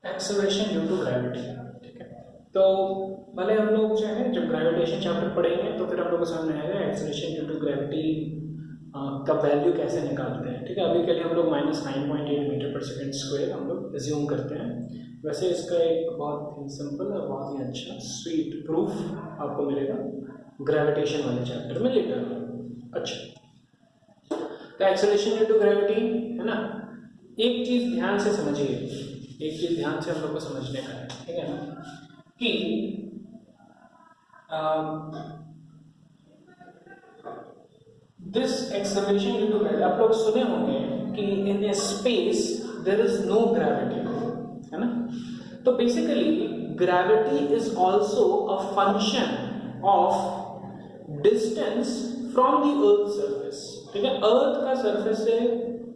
Acceleration due to gravity, ठीक है। तो भले हम लोग जो है जब ग्रेविटेशन चैप्टर पढ़ेंगे तो फिर हम लोग को समझ में आएगा एक्सेलरेशन ड्यू टू ग्रेविटी का वैल्यू कैसे निकालते हैं, ठीक है। अभी के लिए हम लोग -9.8 मीटर पर सेकेंड स्क्वायर हम लोग एज्यूम करते हैं। वैसे इसका एक बहुत ही सिंपल और बहुत ही अच्छा स्वीट प्रूफ आपको मिलेगा ग्रेविटेशन वाले चैप्टर में लेकर। अच्छा, तो एक्सेलरेशन ड्यू टू ग्रेविटी है ना, एक चीज ध्यान से समझिए, एक चीज ध्यान से हम लोग को समझने का है, ठीक है ना, कि this acceleration due to gravity, आप लोग सुने होंगे कि in a space there is no gravity, है ना। तो basically gravity is also a function of distance from the earth surface, ठीक है। अर्थ का सरफेस से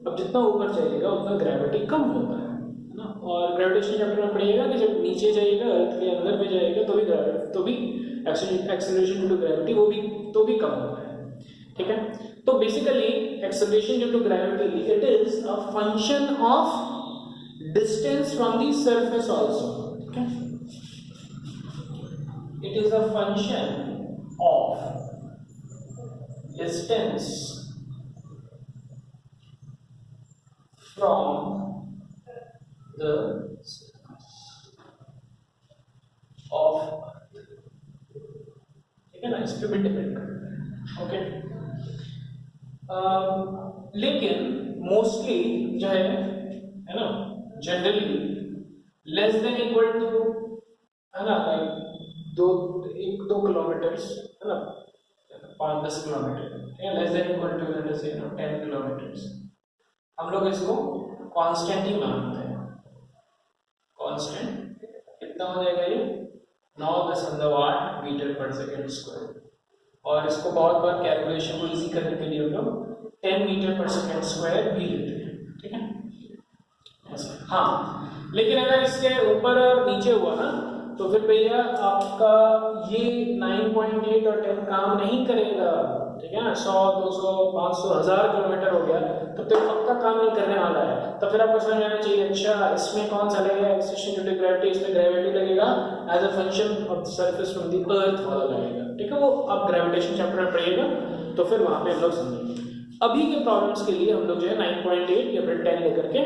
अब जितना ऊपर जाइएगा उतना ग्रेविटी कम होता है ना। और ग्रेविटेशन चैप्टर में पढ़िएगा कि जब नीचे जाइएगा अर्थ के अंदर में जाइएगा तो भी एक्सेलरेशन ड्यू टू ग्रेविटी वो भी कम होता है, ठीक है। तो basically acceleration due to gravity it is a function of distance from the surface also, ठीक है। It is a function of distance from the of, ठीक है ना, इस पे भी डिपेंड करता है, ओके। लेकिन मोस्टली जो है ना, generally less than equal to, है ना, लाइक 1-2 किलोमीटर्स, है ना, 5-10 kilometre, less than equal to 10 kilometres, हम लोग इसको कांस्टेंट ही मानते हैं। कांस्टेंट कितना हो जाएगा ये 9.8 मीटर पर सेकेंड स्क्वायर, और इसको बहुत बार कैलकुलेशन को इजी करने के लिए हम लोग 10 मीटर पर सेकेंड स्क्वायर भी लेते हैं, ठीक है। हाँ, लेकिन अगर इसके ऊपर और नीचे हुआ ना तो फिर भैया आपका ये 9.8 और 10 काम नहीं करेगा, ठीक है ना। 100, 200, 500, 1000 किलोमीटर हो गया तो फिर पक्का काम नहीं करने वाला है। तो फिर आपको समझ आना चाहिए, अच्छा इसमें कौन सा लगेगा एक्सेलरेशन ड्यू टू ग्रेविटी, इसमें ग्रेविटी लगेगा as a function of surface from the earth वाला लगेगा, ठीक है। वो आप ग्रेविटेशन चैप्टर में पढ़िएगा तो फिर वहां पे हम लोग समझेंगे। अभी के प्रॉब्लम्स के लिए हम लोग जो है 9.8 या फिर 10 लेकर के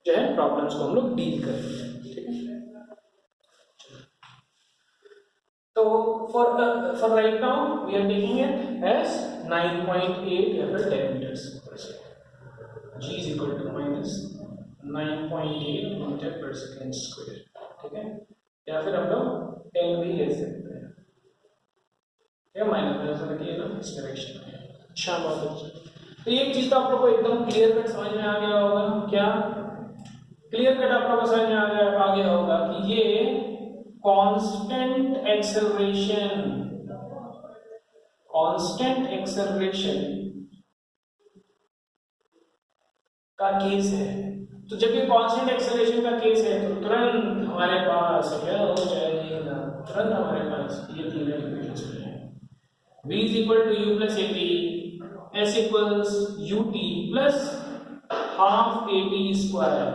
जो है प्रॉब्लम्स को हम लोग डील करेंगे, ठीक है। तो for right now we are taking it as 9.8 या फिर 10 metres per second, g is equal to -9.8 metre per second square, ठीक है। या फिर हम लोग 10 भी ले सकते हैं, या माइनस रखिए ना इस डायरेक्शन में। अच्छा, बहुत अच्छा। तो एक चीज तो आप लोग को एकदम क्लियर कट समझ में आ गया होगा, क्या क्लियर कट आप लोग को समझ में आ गया होगा कि ये कांस्टेंट एक्सेलरेशन का केस है। तो जब ये कांस्टेंट एक्सेलरेशन का केस है तो तुरंत हमारे पास क्या हो जाएगा, तुरंत हमारे पास ये तीनों इक्वेशंस हो जाएंगे। v is equal to u plus at, s equals ut plus half at square,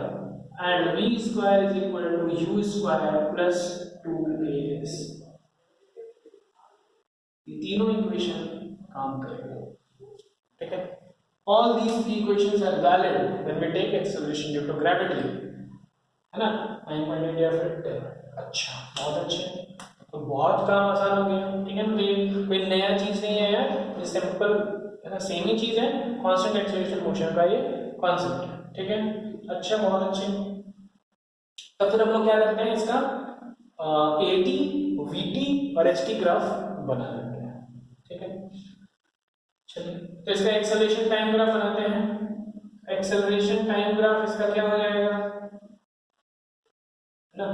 and v square is equal to u square plus 2as। ये तीनों इक्वेशन काम करेंगे, ठीक है। All these three equations are valid when we take acceleration due to gravity, है ना। 9.8 या फिर 10। अच्छा, बहुत अच्छे, तो बहुत काम आसान हो गया, ठीक है ना। कोई नया चीज नहीं है यार, ये सिंपल है ना, सेम ही चीज है, कांस्टेंट एक्सेलरेशन मोशन का ये कॉन्सेप्ट है, ठीक है। अच्छा, बहुत अच्छे। तब फिर हम लोग क्या करते हैं, इसका AT, VT और ST ग्राफ बना लेते हैं, ठीक है। चलिए, तो इसका एक्सेलरेशन टाइम ग्राफ बनाते हैं। एक्सेलरेशन टाइम ग्राफ इसका क्या हो जाएगा ना,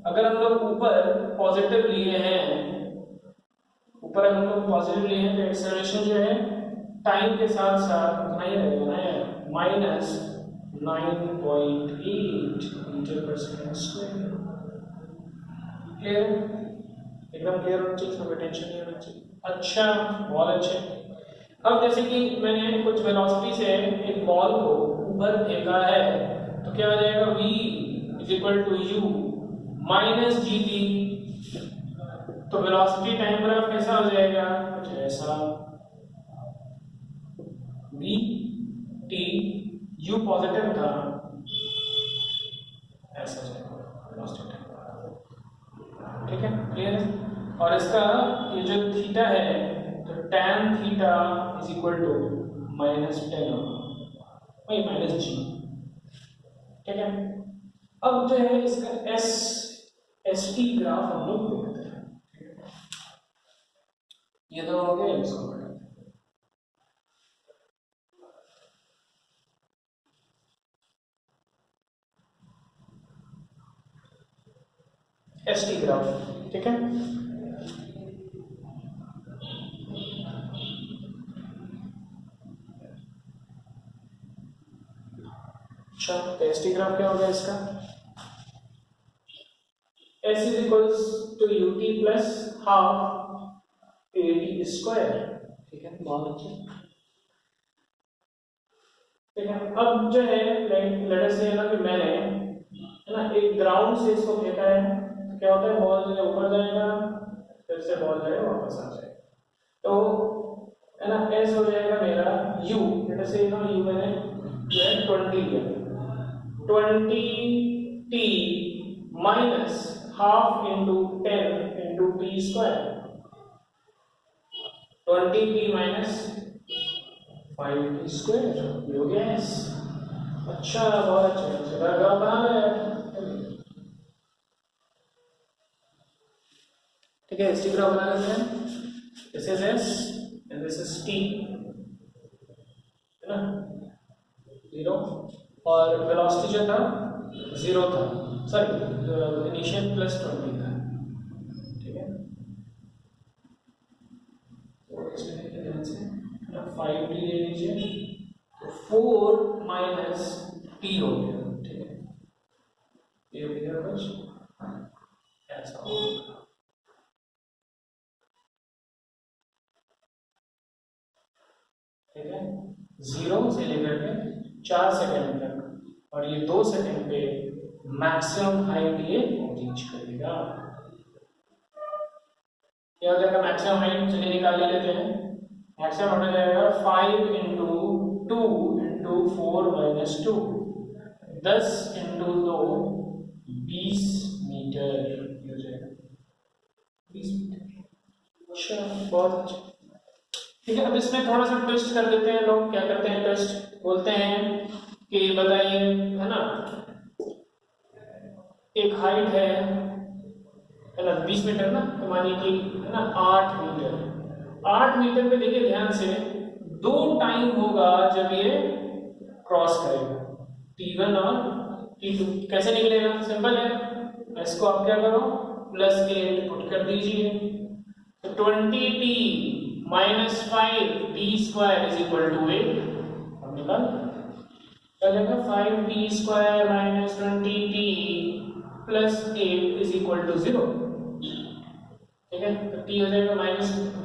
अगर हम लोग ऊपर पॉजिटिव लिए हैं, ऊपर हम लोग पॉजिटिव लिए हैं तो एक्सेलरेशन जो है टाइम के साथ साथ उतना ही रहेगा ना, -9.8 metre per second square. Clear, एकदम क्लियर होना चाहिए, इसमें टेंशन नहीं होना चाहिए। अच्छा, बहुत अच्छे। अब जैसे कि मैंने कुछ वेलोसिटी से एक बॉल को ऊपर फेंका है तो क्या हो जाएगा, v is equal to u minus g t, तो वेलोसिटी टाइम ग्राफ कैसा हो जाएगा, कुछ ऐसा, वी टी, यू पॉजिटिव था, ऐसा जाएगा वेलोसिटी टाइम ग्राफ। ठीक है, क्लियर है। और इसका ये जो थीटा है, तो tan theta is equal to minus ten वही माइनस जी। ठीक है, अब जो है इसका एस टी ग्राफ हम लोग देखते हैं। ये तो हो गया, इसको एस टी ग्राफ। ठीक है, अच्छा, तो एस टी ग्राफ क्या होगा इसका, S is equals to ut plus half at square. ठीक है, बहुत अच्छा। ठीक है, अब जो है लेट अस से ना कि मैंने है ना एक ग्राउंड से इसको फेंका है, तो क्या होता है, बॉल जो है ऊपर जाएगा, फिर से बॉल जो है वापस आ जाएगा, तो है ना एस हो जाएगा मेरा u, लेट अस से ना u मैंने जो है 20 लिया, 20t minus half into 10 into T square, 20t minus 5t square, हो गया एस। अच्छा, बहुत अच्छा, ग्राफ बना लो यार। ठीक है, एस टी ग्राफ बना लेते हैं, this is S and this is T, है ना, 0, और वेलोसिटी जो था 0 था, सॉरी इनिशियल प्लस 20 था। ठीक है, तो इसमें ध्यान से 5t ले लीजिए, तो 4 माइनस टी हो गया। ठीक है, ये हो गया कुछ ऐसा होगा। ठीक है, 0 से लेकर के 4 सेकंड तक, और ये 2 सेकंड पे मैक्सिमम हाइट ये रीच करेगा। क्या हो जाएगा मैक्सिमम हाइट, चलिए निकाल लेते हैं। मैक्सिमम हो जाएगा 5 into 2 into 4 minus 2, 10 into 2 20 metre हो जाएगा, 20 मीटर। अच्छा, बहुत अच्छा। ठीक है, अब इसमें थोड़ा सा ट्विस्ट कर देते हैं लोग, क्या करते हैं ट्विस्ट, बोलते हैं कि बताइए, है ना, एक हाइट है ना 20 मीटर ना, तो मानिए कि है ना 8 मीटर, 8 मीटर पे देखिए ध्यान से, 2 टाइम होगा जब ये क्रॉस करेगा, t1 और t2। कैसे निकलेगा, सिंपल है, इसको आप क्या करो, +8 पुट कर दीजिए, तो 20t minus 5t square is equal to 8। अब निकाल चलेगा, 5t square minus 20t plus 8 is equal to 0। ठीक है, तो t हो जाएगा minus b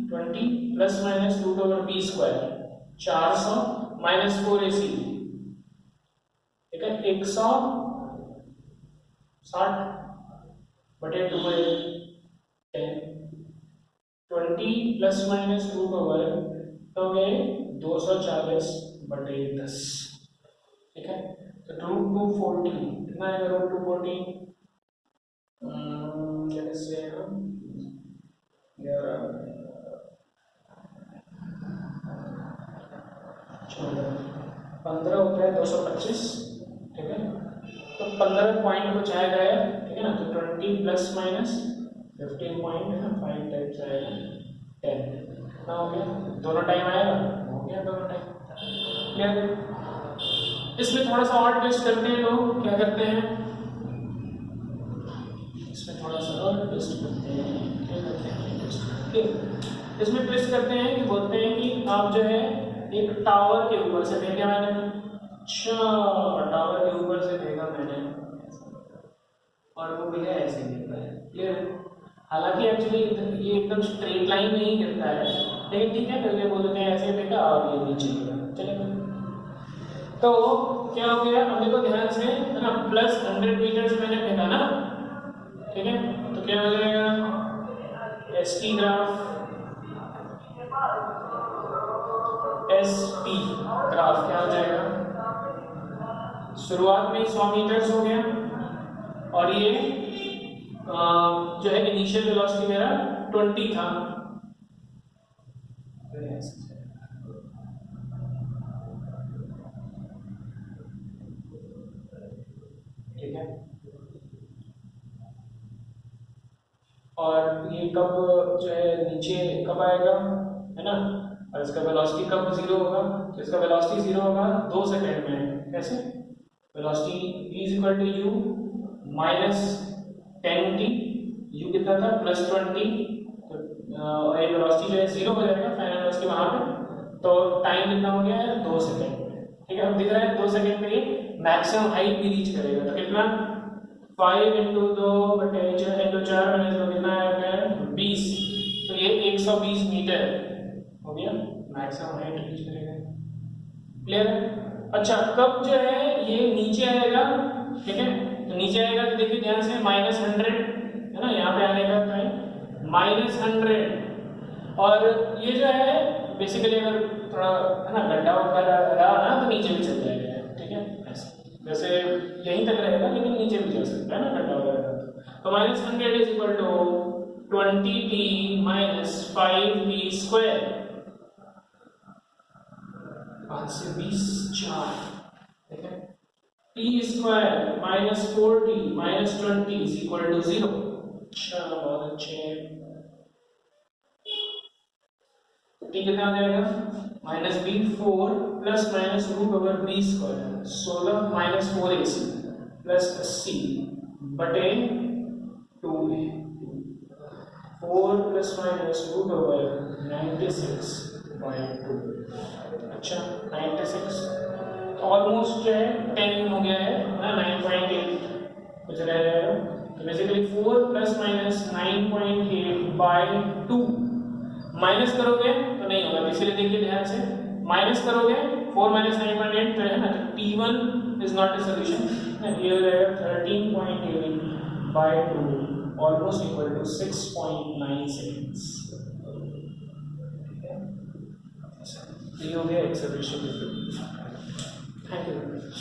20 plus minus root over b square 400 minus 4ac। ठीक है, 160 बटे 2 10, 20 प्लस माइनस रूट ओवर तो गए 240 बटे 10। ठीक है, तो रूट 240 कितना है, रूट 240 जैसे 15 होता है 225। ठीक है, तो 15 पॉइंट कुछ आएगा है, ठीक है ना, तो 20 प्लस माइनस 15 पॉइंट है ना, 5 टाइम्स आएगा 10, कितना हो गया, दोनों टाइम आएगा, हो गया दोनों टाइम। क्लियर। इसमें थोड़ा सा और ट्विस्ट करते हैं लोग, क्या करते हैं, इसमें थोड़ा सा और ट्विस्ट करते हैं, क्या करते हैं ट्विस्ट, इसमें ट्विस्ट करते हैं कि बोलते हैं कि आप जो है एक टावर के ऊपर से फेंका मैंने, अच्छा टावर के ऊपर से फेंका मैंने, और वो भैया ऐसे गिरता है। क्लियर। हालांकि एक्चुअली ये एकदम स्ट्रेट लाइन में ही गिरता है, लेकिन ठीक है, फिर ये बोलते हैं ऐसे फेंका और ये नीचे गिरा, चलेगा। तो क्या हो गया, अब देखो ध्यान से, है ना, +100 मीटर से मैंने फेंका ना, ST ग्राफ, SP ग्राफ क्या हो जाएगा, शुरुआत में 100 मीटर्स हो गया और ये जो है इनिशियल वेलोसिटी मेरा 20 था, ठीक है। और ये कब जो है नीचे कब आएगा, है ना, और इसका वेलोसिटी कब जीरो होगा, तो इसका वेलोसिटी जीरो होगा 2 सेकंड में। कैसे, velocity v is equal to u minus 10t, u कितना था प्लस 20, तो ये वेलोसिटी जो है जीरो हो जाएगा फाइनल वेलोसिटी वहां पे, तो टाइम कितना हो गया है 2 सेकंड। ठीक है, अब दिख रहा है 2 सेकंड में ये मैक्सिमम हाइट भी रीच करेगा, तो कितना 5 इंटू 2 बटे इंटू 4 में तो कितना है 20, तो ये 120 मीटर हो गया, मैक्सिमम हाइट रीच करेगा। क्लियर है। अच्छा, कब जो है ये नीचे आएगा, ठीक है, तो नीचे आएगा तो देखिए ध्यान से -100 है ना, यहाँ पे आने का टाइम -100, और ये जो है बेसिकली अगर थोड़ा है ना गड्ढा वगैरह रहा ना तो नीचे भी चल जाएगा, ठीक है, ऐसे वैसे यहीं तक रहेगा लेकिन नीचे भी जा सकता है ना गड्ढा वगैरह, तो -100 is equal to 20t minus 5v square, 5 से 20 4, ठीक है, t square minus 4t minus 20 is equal to 0। चलो बहुत अच्छे, t कितना आ जाएगा minus B 4 plus minus root over B square 16 minus 4ac plus 80 बटे 2a, 4 plus minus root over 96.2। अच्छा 96 ऑलमोस्ट जो है 10 हो गया है ना, 9.8 कुछ रह जाएगा, तो बेसिकली 4 प्लस माइनस 9.8/2 माइनस करोगे तो नहीं होगा, इसलिए देखिए ध्यान से माइनस करोगे 4 माइनस 9.8 तो है ना, तो T1 is not a solution, ये हो जाएगा 13.8/2 ऑलमोस्ट इक्वल टू 6.9 सेकेंड्स। ये हो गया एक solution. Thank you very much.